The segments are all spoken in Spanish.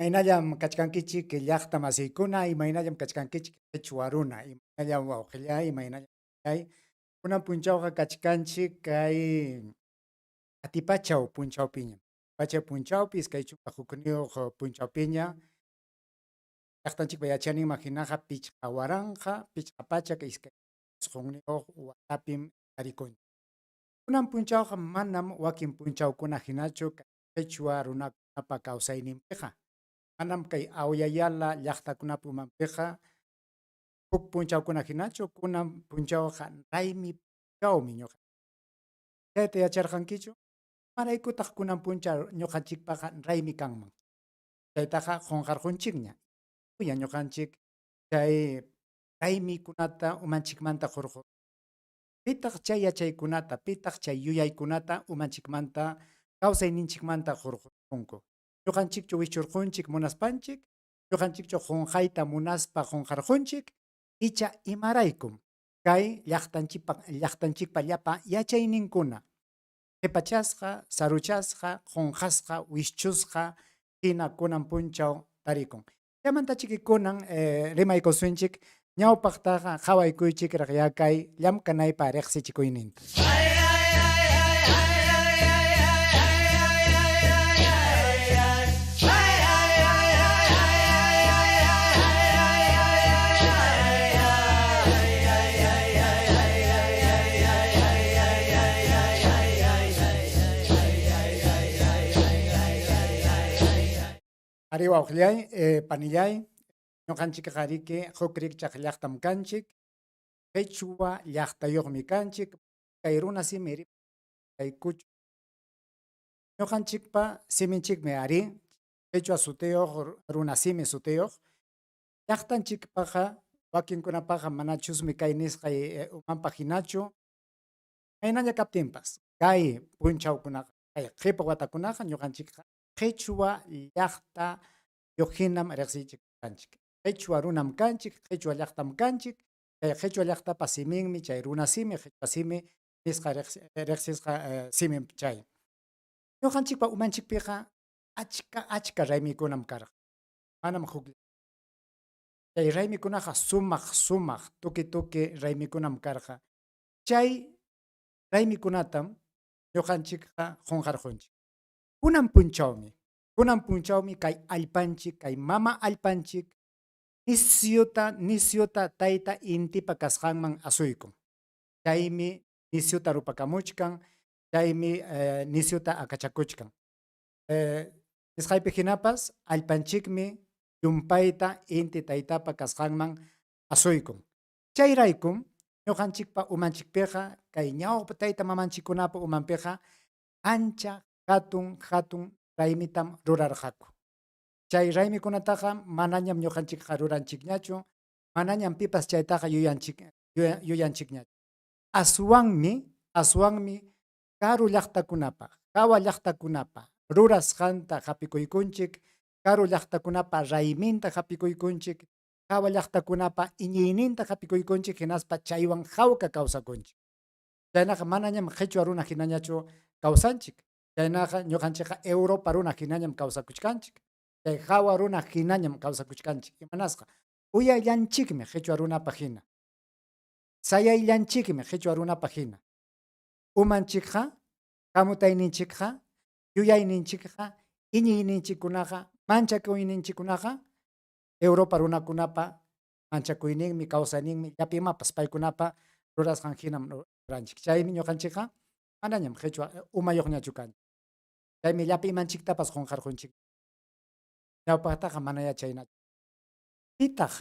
Imaynallam kachkankichik llaqta masiykuna, imaynallam kachkankichik qhichwa runa, imaynallam wawqillay, imaynallam ay. Kunan punchawqa kachkanchik kay Atipachaw punchawpiña. Pacha punchawpis kay chuqa hukniyuq punchawpiña llaqtanchikpa yachaninman hinaqa pichqa waranqa, pichqa pacha iskay isqunniyoq watapim tarikunchik. Kunan punchawqa manam wakin punchawkuna hinachu kay qhichwa runakunapa kawsayninpiqa. Manam kay awyayala llaqtakunapa umanpiqa huk punchawkuna hinachu, kunan punchawqa raymi punchawmi ñuqa. Chayta yacharqankichu? Maraykutaq kunan punchaw ñuqanchikpaqa raymi kanman. Chaytaqa qunqarqunchikña. Kuya ñuqanchik chay raymikunata umanchikmanta hurqu. Pitaq chay yachaykunata, pitaq chay yuyaykunata umanchikmanta kawsayninchikmanta hurqurqunku. Ñuqanchikchu wichurqunchik munaspanchik, ñuqanchikchu qunqayta munaspa qunqarqunchik, icha imaraykum kay llaqtanchikpa llapa yachayninkuna qhipachasqa, saruchasqa, qunqasqa, wischusqa hina kunan punchaw tarikun. Chaymantachiki kunan rimaykusunchik ñawpaqtaqa qhawaykuychikraq yakay llamkanaypa riqsichikuyninta. Ari wawqillay, panillay, ñuqanchikqa riki huk rikchaq llaqtam kanchik, qhichwa llaqtayuqmi kanchik, kay runa simi kay ñuqanchikpa siminchikmi ari, qhichwa sutiyuq, runa simi sutiyuq, llaqtanchikpaqa wakinkunapaqa manachusmi kay nisqay umanpa hinachu, maynalla kaptinpas kay punchawkunaqa, kay qhipa watakunaqa ñuqanchikqa qhichwa llaqtayuq hinam riqsinchik kanchik. Qhichwa runam kanchik, qhichwa llaqtam kanchik, kay qhichwa llaqtapa siminmi chay runa simi, qhichwa simi nisqa riqsisqa simim chay. Ñuqanchikpa umanchikpiqa achka raymikunam karqa. Manam huk chay raymikunaqa sumaq tuki raymikunam karqa. Chay raymikunatam ñuqanchikqa qunqarqunchik. Kunan punchawmi kay allpanchik, kay mama allpanchik nisyuta tayta intipa kasqanman asuykun. Chaymi nisyuta rupakamuchkan, chaymi nisyuta akachakuchkan. Nisqaypi hinapas allpanchikmi llumpayta inti taytapa kasqanman asuykun. Chayraykum ñuqanchikpa umanchikpiqa kay ñawpa tayta mamanchikkunapa umanpiqa ancha hatun raymitam rurarqaku. Chay raymikunataqa manañam ñuqanchikqa ruranchikñachu, manañam pipas chaytaqa yuyanchikñachu. Aswanmi karu llaqtakunapa, qawa llaqtakunapa rurasqanta qapikuykunchik, karu llaqtakunapa rayminta qapikuykunchik, qawa llaqtakunapa iñiyninta qapikuykunchik hinaspa chaywan jawka kawsakunchik. Chaynaqa manañam qhichwa runa hinañachu kawsanchik. Chaynaqa ñuqanchikqa Europa runa hinañam kawsakuchkanchik. Chay hawa runa hinañam kawsakuchkanchik. Imanasqa uyallanchikmi qhichwa runapa hina. Sayayllanchikmi qhichwa runapa hina. Umanchikqa, hamutayninchikqa, yuyayninchikqa, iñiyninchikkunaqa, manchakuyninchikkunaqa Europa runakunapa manchakuyninmi, kawsayninmi, llapi imapas paykunapa rurasqan hinam ruranchik. Chaymi ñuqanchikqa manañam qhichwa umayuqñachu kanchik. Chaymi llapi imanchiktapas qunqarqunchik. Ñawpaqtaqa mana yachaynachu. Pitaq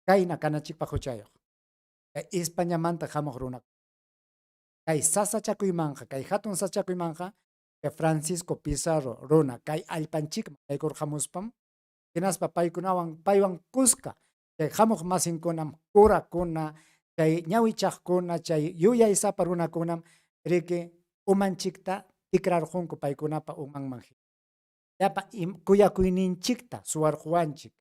kayna kanachikpa huchayuq. Kay Españamanta hamuq runakuna. Kay sasachakuymanqa, kay hatun sasachakuymanqa kay Francisco Pizarro runa kay allpanchikman yaykurqamuspam hinaspa paywan kuska chay hamuq masinkunam kurakuna, chay ñawichaqkuna, chay yuyay sapa runakunam riki umanchikta tikrarqunku paykunapa umanman. Llapa kuyakuyninchikta suwarquwanchik,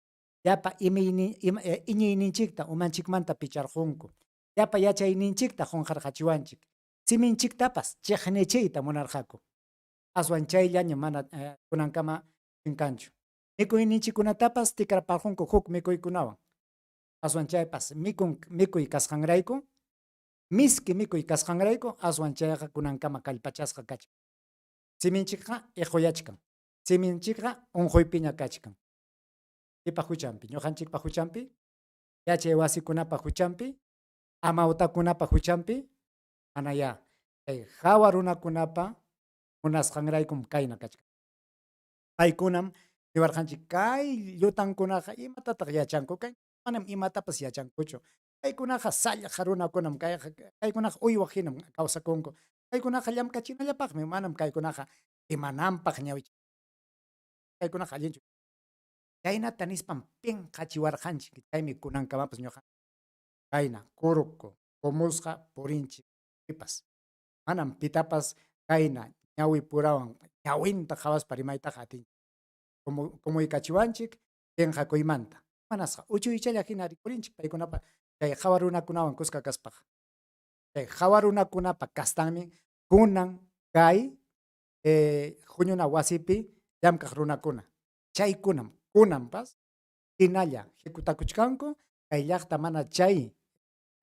llapa iñiyninchikta umanchikmanta picharqunku, llapa yachayninchikta qunqarqachiwanchik, siminchiktapas chiqnichiyta munarqaku. Aswan chayllaña mana kunankama chinkanchu. Mikuyninchikunatapas tikrapajunku huk mikuykunawan. Aswan chaypas mikuy kasqanrayku, miski mikuy kasqanrayku aswan chayqa kunankama kallpachasqa kachkan. Siminchikqa iquyachkan, siminchikqa unquypiña kachkan. Pipa huchanpi, ñuqanchikpa huchanpi, yachay wasikunapa huchanpi, amawtakunapa huchanpi, mana ya hawa runakunapa munasqanraykum kayna kachkan. Paykunam niwarqanchik kay llutankunaqa imatataq yachanku kay manam imatapas yachankuchu. Kaykunaqa sallaqa runakunam kaykunaqa uywaq hinam kawsakunku. Kaykunaqa llamkachinallapaqmi manam kaykunaqa imananpaq ñawichik. Kaykunaqa allinchu. Chaynata nispam pinqachiwarqanchik chaymi kunankamapas ñuqa kayna kuruku kumusqa purinchik pipas. Manam pitapas kayna ñawi purawan ñawinta qhawaspa rimaytaqa atinchik. Kumuykachiwanchik pinqakuymanta. Manasqa uchuychalla hina rikurinchik paykunapa chay hawa runakunawan kuska kaspaqa. Chay hawa runakunapa kastanmi kunan kay huñuna wasipi llamkaq runakuna. Chaykunam kunanpas hinalla jikutakuchkanku kay llaqta mana chay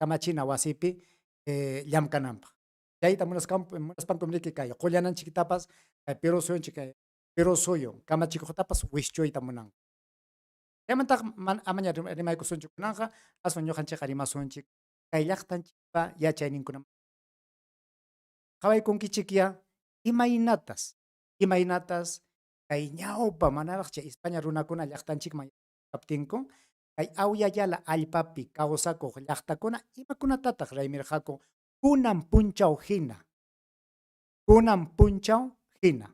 kamachina wasipi llamkananpaq. Chayta munaspankum riki kay qullananchiktapas kay Pero suyo kamachikuqtapas wischuyta munan. Chaymantaqa amaña rimaykusunchik kunanqa aswan ñuqanchikqa rimasunchik kay llaqtanchikpa yachayninkunaman. Qhawaykunkichikya imaynatas kay ñawpa manaraq chay España runakuna llaqtanchikman kaptinku kay awyallala allpapi kawsakuq llaqtakuna imakunatataq raymirqaku kunan punchaw hina.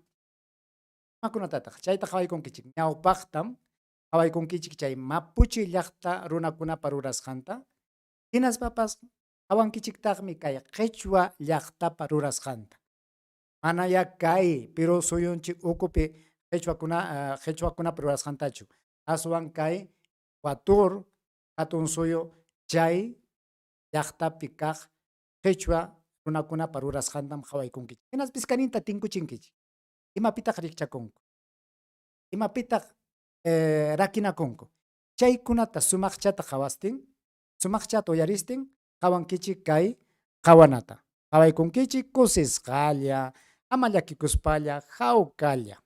Imakunatataq chayta qhawaykunkichik ñawpaqtam qhawaykunkichik chay Mapuche llaqta runakunapa rurasqanta hinaspapas qhawankichiktaqmi kay Quechua llaqtapa rurasqanta. Mana ya kay Perú suyunchik ukupi Quechuakunapa rurasqantachu. Aswan kay Huatur hatun suyu chay llaqtapi kaq Quechua runakunapa rurasqantam qhawaykunkichik. Hinaspis kaninta tinkuchinkichik. Imapitaq rikchakunku, imapitaq rakinakunku. Chaykunata sumaqchata qhawastin, sumaqchata uyaristin qhawankichik kay qhawanata. Qhawaykunkichik kusisqalla, ama llakikuspalla, hawkalla.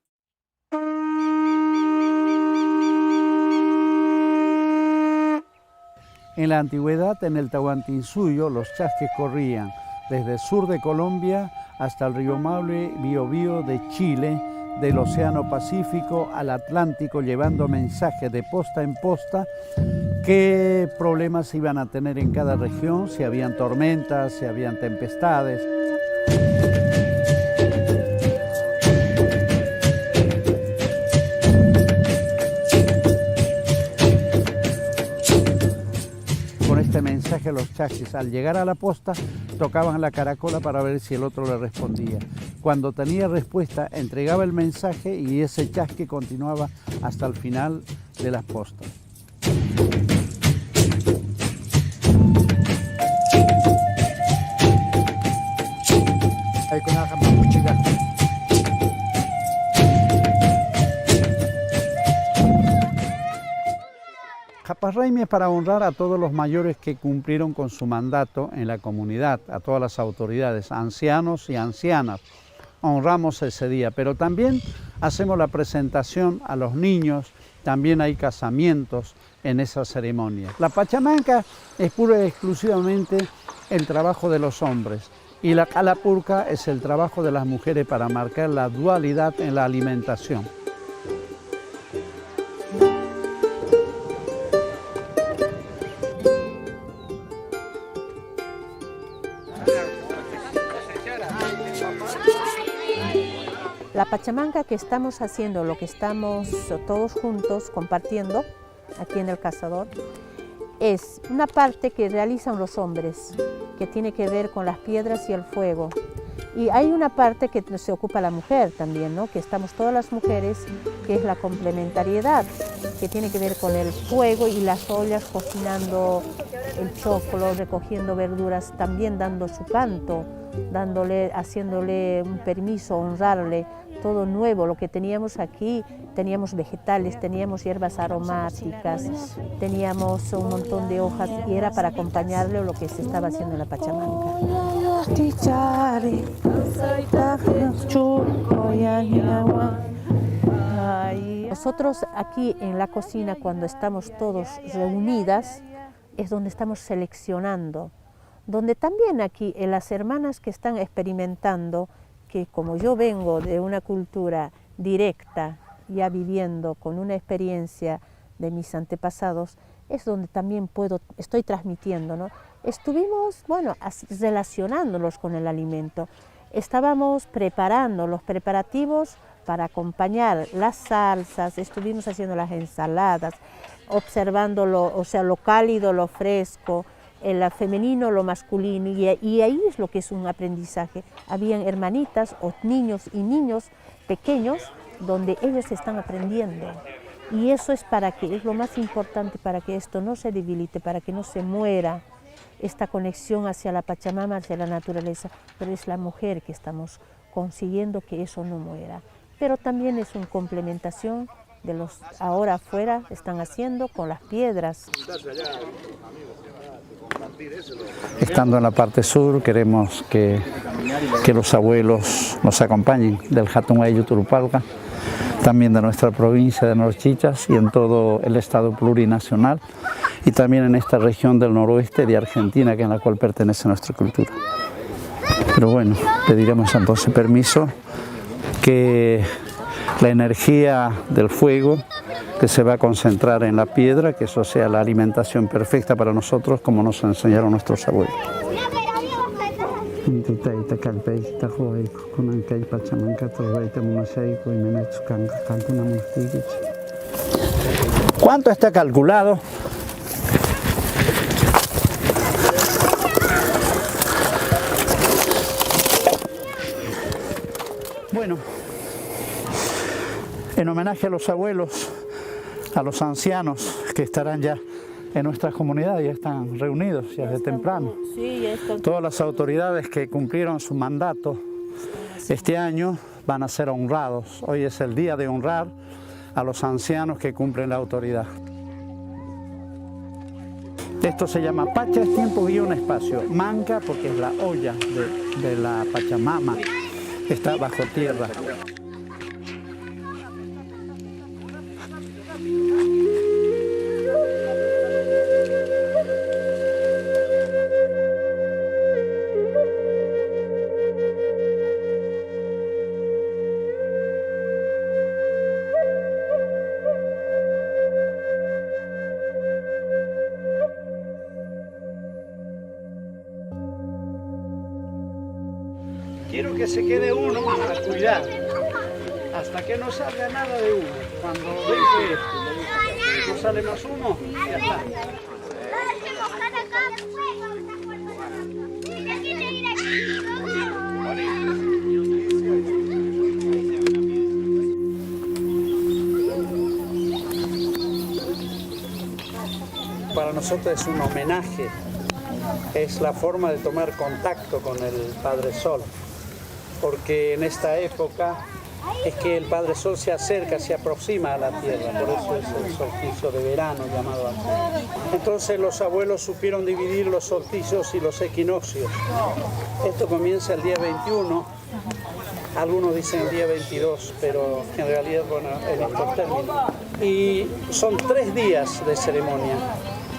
En la antigüedad, en el Tahuantinsuyo, los chasques corrían desde el sur de Colombia hasta el río Maule, Biobío de Chile, del Océano Pacífico al Atlántico, llevando mensajes de posta en posta, qué problemas iban a tener en cada región, si habían tormentas, si habían tempestades. Este mensaje los chasquis al llegar a la posta tocaban la caracola para ver si el otro le respondía. Cuando tenía respuesta entregaba el mensaje y ese chasque continuaba hasta el final de las postas. Japasraimi es para honrar a todos los mayores que cumplieron con su mandato en la comunidad, a todas las autoridades, ancianos y ancianas. Honramos ese día, pero también hacemos la presentación a los niños, también hay casamientos en esa ceremonia. La pachamanca es pura y exclusivamente el trabajo de los hombres y la calapurca es el trabajo de las mujeres para marcar la dualidad en la alimentación. La pachamanca que estamos haciendo, lo que estamos todos juntos compartiendo aquí en el Cazador, es una parte que realizan los hombres, que tiene que ver con las piedras y el fuego. Y hay una parte que se ocupa la mujer también, ¿no? Que estamos todas las mujeres, que es la complementariedad, que tiene que ver con el fuego y las ollas cocinando el choclo, recogiendo verduras, también dando su canto, haciéndole un permiso, honrarle todo nuevo. Lo que teníamos aquí, teníamos vegetales, teníamos hierbas aromáticas, teníamos un montón de hojas y era para acompañarle lo que se estaba haciendo en la Pachamanca. Nosotros aquí en la cocina, cuando estamos todos reunidas, es donde estamos seleccionando, donde también aquí las hermanas que están experimentando, que como yo vengo de una cultura directa, ya viviendo con una experiencia de mis antepasados, es donde también estoy transmitiendo, ¿no? Estuvimos, bueno, relacionándolos con el alimento, estábamos preparando los preparativos para acompañar las salsas, estuvimos haciendo las ensaladas, observando lo cálido, lo fresco, el femenino, lo masculino, y ahí es lo que es un aprendizaje. Habían hermanitas o niños y niños pequeños donde ellos están aprendiendo. Y eso es es lo más importante para que esto no se debilite, para que no se muera esta conexión hacia la Pachamama, hacia la naturaleza, pero es la mujer que estamos consiguiendo que eso no muera. Pero también es una complementación de los ahora afuera están haciendo con las piedras. Estando en la parte sur, queremos que los abuelos nos acompañen del Hatungayu Turupalca, también de nuestra provincia de Norchichas y en todo el estado plurinacional, y también en esta región del noroeste de Argentina, que en la cual pertenece nuestra cultura. Pero bueno, pediremos entonces permiso que la energía del fuego que se va a concentrar en la piedra, que eso sea la alimentación perfecta para nosotros, como nos enseñaron nuestros abuelos. ¿Cuánto está calculado? Bueno, en homenaje a los abuelos, a los ancianos que estarán ya en nuestras comunidades, ya están reunidos ya desde temprano. Sí, ya están. Todas las autoridades que cumplieron su mandato este año van a ser honrados. Hoy es el día de honrar a los ancianos que cumplen la autoridad. Esto se llama Pacha, es tiempo y un espacio. Manca porque es la olla de la Pachamama, que está bajo tierra. Quiero que se quede uno a cuidar, hasta que no salga nada de uno. Cuando ven que no sale más uno, ya está. Para nosotros es un homenaje, es la forma de tomar contacto con el Padre Sol, porque en esta época es que el Padre Sol se acerca, se aproxima a la tierra, por eso es el solsticio de verano llamado así. Entonces los abuelos supieron dividir los solsticios y los equinoccios. Esto comienza el día 21, algunos dicen el día 22, pero en realidad, bueno, en estos términos. Y son 3 días de ceremonia,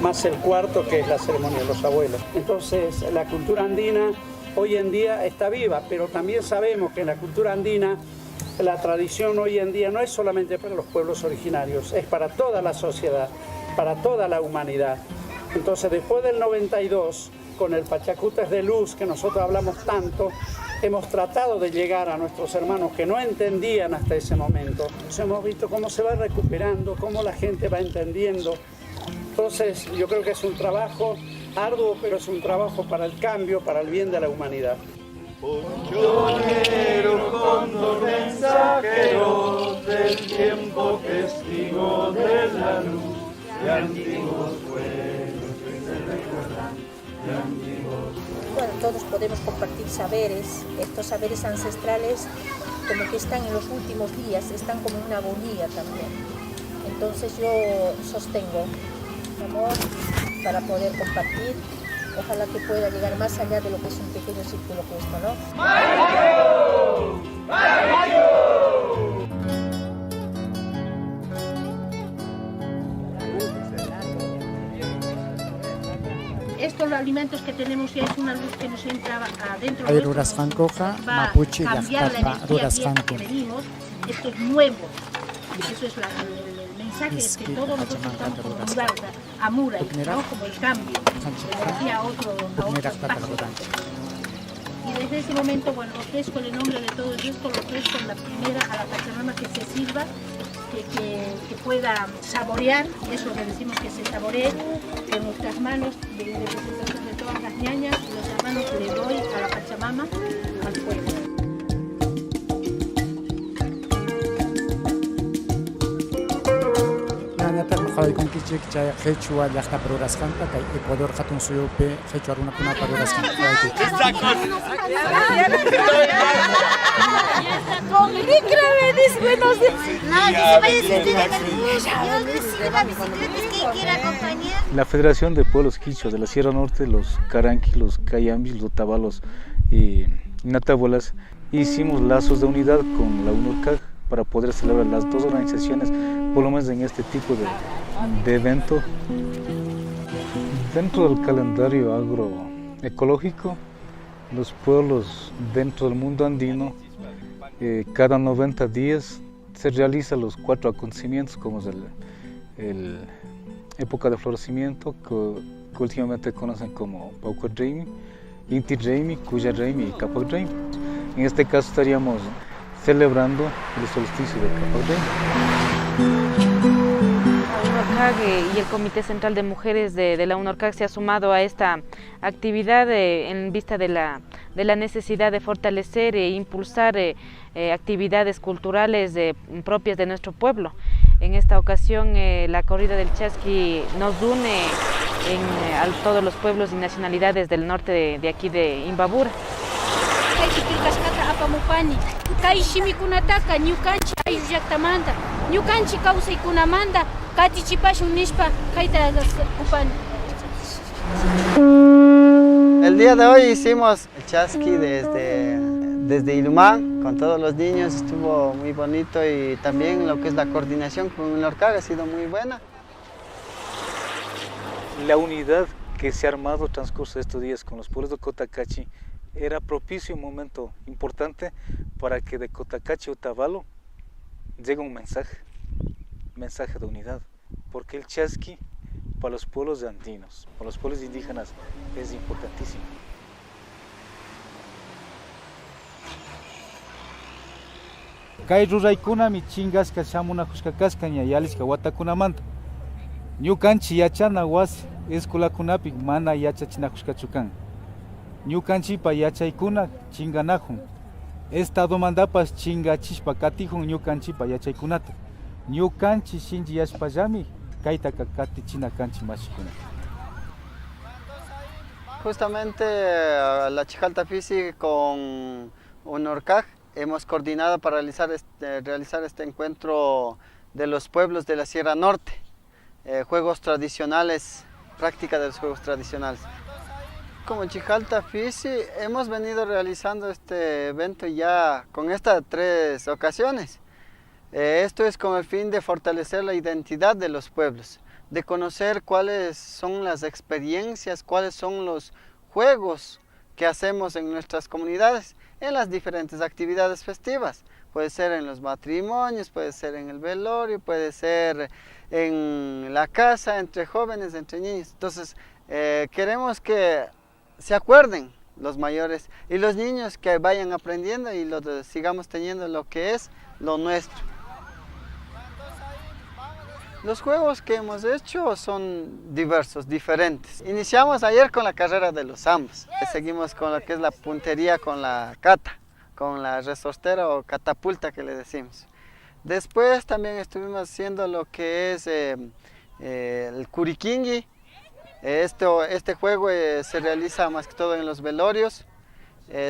más el cuarto que es la ceremonia de los abuelos. Entonces la cultura andina hoy en día está viva, pero también sabemos que en la cultura andina la tradición hoy en día no es solamente para los pueblos originarios, es para toda la sociedad, para toda la humanidad. Entonces después del 92, con el Pachacutes de Luz, que nosotros hablamos tanto, hemos tratado de llegar a nuestros hermanos que no entendían hasta ese momento. Entonces hemos visto cómo se va recuperando, cómo la gente va entendiendo. Entonces yo creo que es un trabajo arduo, pero es un trabajo para el cambio, para el bien de la humanidad. Ponchonero, cóndor mensajero del tiempo testigo de la luz de antiguos pueblos que se recuerdan de antiguos pueblos. bueno, todos podemos compartir saberes. Estos saberes ancestrales como que están en los últimos días, están como en una agonía también. Entonces yo sostengo amor para poder compartir. Ojalá que pueda llegar más allá de lo que es un pequeño círculo que esto, ¿no? ¡Mayo! ¡Mayo! Estos alimentos que tenemos ya es una luz que nos entra adentro. Hay ruras fancoja, mapuche, llactapa, ruras fanco. Esto es nuevo. Eso es el mensaje es que todos nosotros estamos como amura, ¿no? Como el cambio, de a otro espacio. Y desde ese momento, bueno, ofrezco el nombre de todo esto, lo ofrezco en la primera a la Pachamama que se sirva, que pueda saborear, eso lo que decimos que se saboree, con nuestras manos de representación de todas las ñañas, y los hermanos le doy a la Pachamama, al pueblo. Hay con kichik chay Quechua llaqta rurasqanta kay Ecuador hatun suyupi Quechua runakunapa rurasqanta. La Federación de Pueblos Quichuas de la Sierra Norte, los Caranqui, los Cayambis, los Tabalos y Natabuelas, hicimos lazos de unidad con la UNORCAG para poder celebrar las dos organizaciones, por lo menos en este tipo de evento. Dentro del calendario agroecológico, los pueblos dentro del mundo andino, cada 90 días se realizan los 4 acontecimientos, como es el época de florecimiento, que últimamente conocen como Pauquet Reimi, Inti Reimi, Cuya Reimi y Capac Reimi. En este caso estaríamos celebrando el solsticio de Capac Reimi. La UNORCAG y el Comité Central de Mujeres de la UNORCAG se ha sumado a esta actividad en vista de la necesidad de fortalecer e impulsar actividades culturales propias de nuestro pueblo. En esta ocasión la corrida del Chasqui nos une a todos los pueblos y nacionalidades del norte de aquí de Imbabura. El día de hoy hicimos el Chasqui desde Ilumán con todos los niños, estuvo muy bonito, y también lo que es la coordinación con el UNORCAG ha sido muy buena. La unidad que se ha armado transcurso de estos días con los pueblos de Cotacachi era propicio, un momento importante para que de Cotacachi a Otavalo llegue un mensaje de unidad, porque el Chasqui para los pueblos andinos, para los pueblos indígenas es importantísimo. Kay ruraykunami chingasqa shamunakushqa ña yalisqa watakunamanta. Ñukanchik yachana wasi escuelakunapi mana yachachinakushqachu kan. Ñukanchikpa yachaykuna chinganakun. Estadomandapas chingachishpa katijun ñukanchikpa yachaykunata. Ñukanchik shinchiyashpallami kaytaka katichina kanchik mashikuna. Justamente la Chijalta Fisi con UNORCAG hemos coordinado para realizar este encuentro de los pueblos de la Sierra Norte, juegos tradicionales, práctica de los juegos tradicionales. Como Chijalta Fisi hemos venido realizando este evento ya con estas 3 ocasiones. Esto es con el fin de fortalecer la identidad de los pueblos, de conocer cuáles son las experiencias, cuáles son los juegos que hacemos en nuestras comunidades, en las diferentes actividades festivas. Puede ser en los matrimonios, puede ser en el velorio, puede ser en la casa, entre jóvenes, entre niños. Entonces, queremos que se acuerden los mayores y los niños, que vayan aprendiendo y sigamos teniendo lo que es lo nuestro. Los juegos que hemos hecho son diversos, diferentes. Iniciamos ayer con la carrera de los zambos. Seguimos con lo que es la puntería con la cata, con la resortera o catapulta que le decimos. Después también estuvimos haciendo lo que es el curiquingui, Este juego se realiza más que todo en los velorios.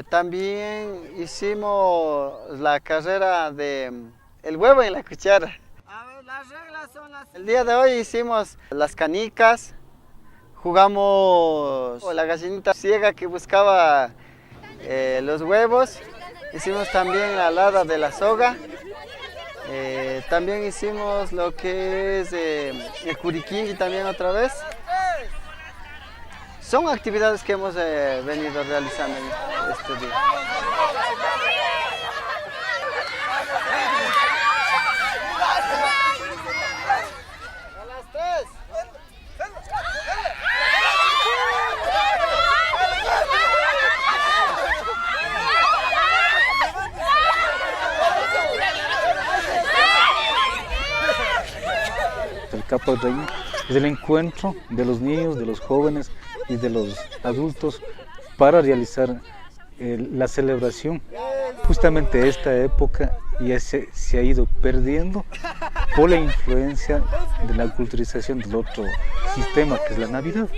También hicimos la carrera de el huevo en la cuchara. A ver, las reglas son las... El día de hoy hicimos las canicas, jugamos la gallinita ciega que buscaba los huevos, hicimos también la alada de la soga, también hicimos lo que es el curiquingui también otra vez. Son actividades que hemos venido realizando en este día. A las 3. El Capa Raimi es el encuentro de los niños, de los jóvenes y de los adultos para realizar la celebración. Justamente esta época ya se ha ido perdiendo por la influencia de la culturización del otro sistema que es la Navidad.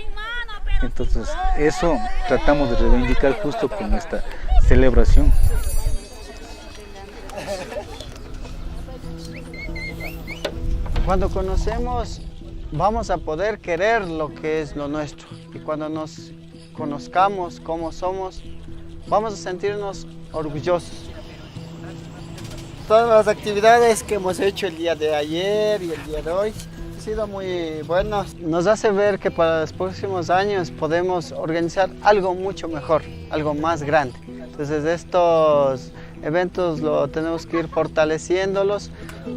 Entonces eso tratamos de reivindicar justo con esta celebración. Cuando conocemos, vamos a poder querer lo que es lo nuestro. Y cuando nos conozcamos cómo somos, vamos a sentirnos orgullosos. Todas las actividades que hemos hecho el día de ayer y el día de hoy han sido muy buenas. Nos hace ver que para los próximos años podemos organizar algo mucho mejor, algo más grande. Entonces estos eventos lo tenemos que ir fortaleciéndolos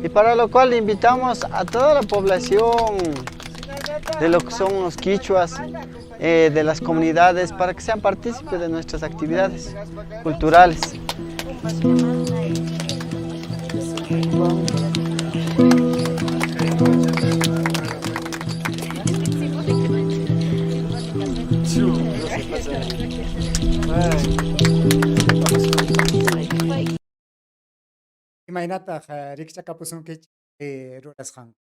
y para lo cual invitamos a toda la población de lo que son los quichuas, de las comunidades, para que sean partícipes de nuestras actividades culturales. Imaynata rikcha kapusunki rurasqan.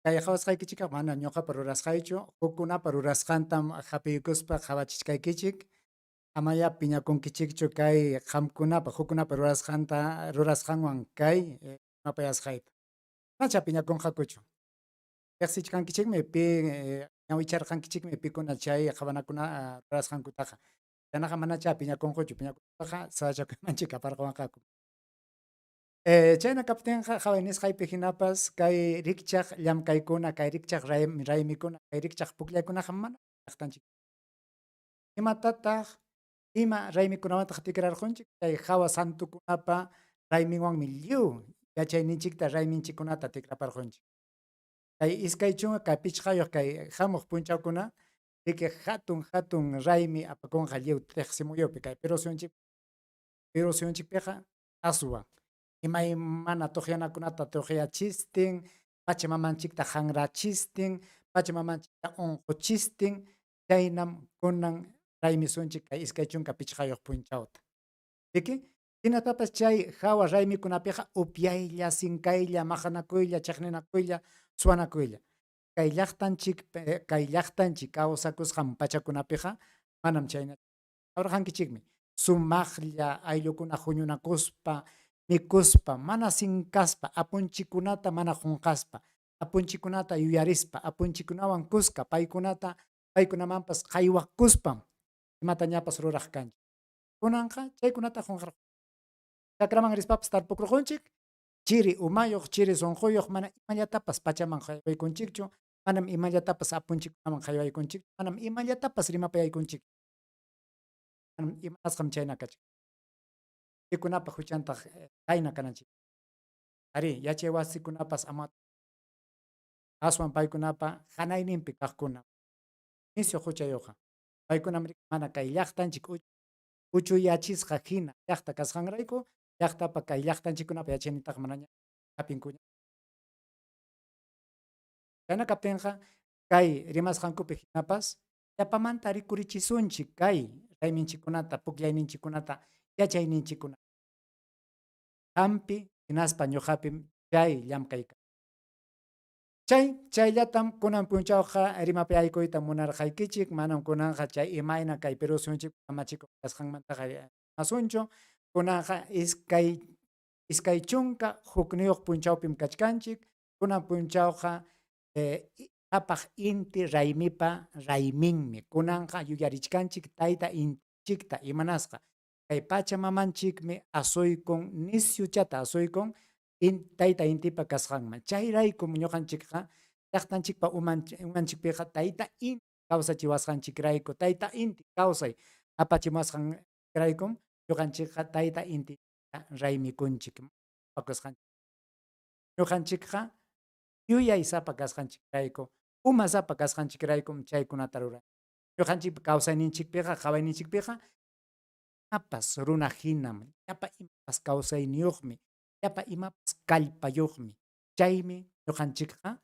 Kay qhawasqaykichikqa mana ñuqapa rurasqaychu, hukkunapa rurasqantam hapiykuspa qhawachishqaykichik. Amaya piñakunkichikchu kay qamkunapa hukkunapa rurasqanwan kay mapayasqayta. Nacha piñakunqakuchu. Riqsichkankichikmi pi ñawicharqankichikmi pikuna chay qhawanakuna rurasqankutaqa. Chaynaqa manacha piñakunquchu, piñakunqaqa sachakumanchik aparqwanqaku. Chayna kaptinqa qhaway nisqaypi hinapas kay rikchaq llamkaykuna, kay rikchaq raymikuna, kay rikchaq pukllaykunaqa mana llaqtanchik. Imatataq ima raymikunamataq tikrarqunchik kay hawa santukunapa rayminwanmi lliw yachayninchikta rayminchikkunata tikraparqunchik. Kay iskaychunqa kay pichqayuq kay hamuq punchawkuna riki hatun raymi apakunqa lliw tiqsimuyupi kay Perusionchikpiqa aswan. Imaymana tuqyanakunata tuqyachistin, pachamamanchikta hanrachistin, pachamamanchikta unquchistin, chaynam kunan raymisunchik kay iskay chunka pichqayuq punchawta. Riki, hinatapas chay hawa raymikunapiqa upyaylla, sinkaylla, maqanakuylla, chiqninakuylla, suwanakuylla. Kay llaqtanchik kawsakusqan pachakunapiqa manam chayna. Awrajankichikmi, sumaqlla ayllukuna huñunakuspa, mikuspa, mana sinkaspa, apunchikunata mana qunqaspa, apunchikunata yuyarispa, apunchikunawan kuska, paykunamanpas qaywakuspam, imata ñapas ruraq kanchik. Kunanqa chaykunata qunqarqunchik. Chakraman rispapas tarpukurqunchik, chiri umayuq, chiri sunquyuq, mana imallatapas pachaman qaywaykunchikchu, manam imallatapas apunchikunaman qaywaykunchik, manam imallatapas rimapayaykunchik. Manam imanasqam chayna kachik. Pikunapa huchantaq qayna kananchik. Ari, yachay wasikunapas ama aswan paykunapa hanayninpi kaqkuna. Nisyu huchayuqa. Paykunam mana kay llaqtanchik uchuyachisqa hina llaqta kasqanrayku, llaqtapa kay llaqtanchikkunapa yachayniytaqa manaña hapinkuña. Chayna kaptinqa kay rimasqankupi hinapas llapamanta rikurichisunchik kay rayminchikkunata, pukllayninchikkunata, yachayninchikkuna. Hampi hinaspa ñuqapi chay llamkayka. Chayllatam kunan punchawqa rimapi aykuyta munarqaykichik, manam kunanqa chay imayna kay Perú suyunchik kamachikuq kasqanmantaqa asunchu, kunanqa iskay chunka hukniyuq punchawpim kachkanchik, kunan punchawqa apaq inti raymipa rayminmi, kunanqa yuyarichkanchik tayta intichikta imanasqa, kay pachamamanchikmi asuykun, nisyuchata asuykun tayta intipa kasqanman. Chayraykum ñuqanchikqa llaqtanchikpa umanchikpiqa tayta inti kawsachiwasqanchikrayku, tayta inti kawsay apachimasqanraykum ñuqanchikqa tayta inti raymikunchik pakusqanchik. Ñuqanchikqa yuyay sapa kasqanchikrayku, uma sapa kasqanchikraykum chaykunata ruran. Ñuqanchik kawsayninchikpiqa, qawayninchikpiqa imapas runa hinam, llapa imapas kawsayniyuqmi, llapa imapas kallpayuqmi. Chaymi ñuqanchikqa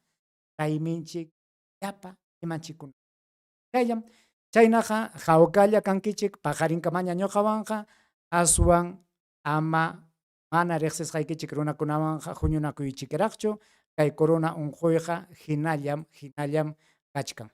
rayminchik llapa imanchikkuna. Chaynaqa hawkalla kankichik, paqarinkamaña ñuqawanqa, aswan ama mana riqsisqaykichik runakunawanqa huñunakuychikraqchu, kay corona unquyqa hinallam kachkan.